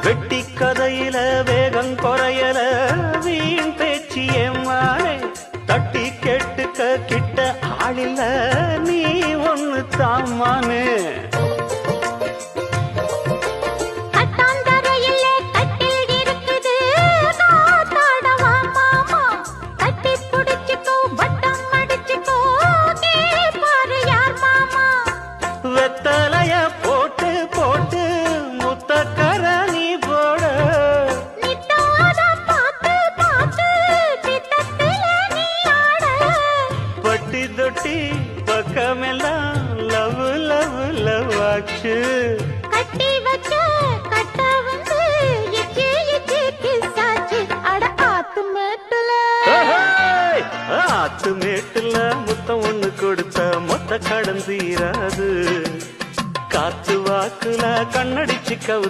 வெட்டி கதையில வேகம் குறையல வீண் பேச்சியம்மானே தட்டி கேட்டுக்க கிட்ட ஆளில்ல நீ ஒண்ணு தாமானே வெத்தலைய போட்டு போட்டு முத்தக்கர நீ போட பட்டி தொட்டி பக்கமெல்லாம் லவ் லவ் லவ் ஆச்சு கட்டி வச்ச கட்ட வந்து எச்சி எச்சி கிசாச்சு அட ஆத்து மேட்டுல ஆத்து மேட்டுல முத்தம் ஒண்ணு கொடுத்த மொத்த கடந்தீராது காத்து வாக்குல கண்ணடிச்சு கவு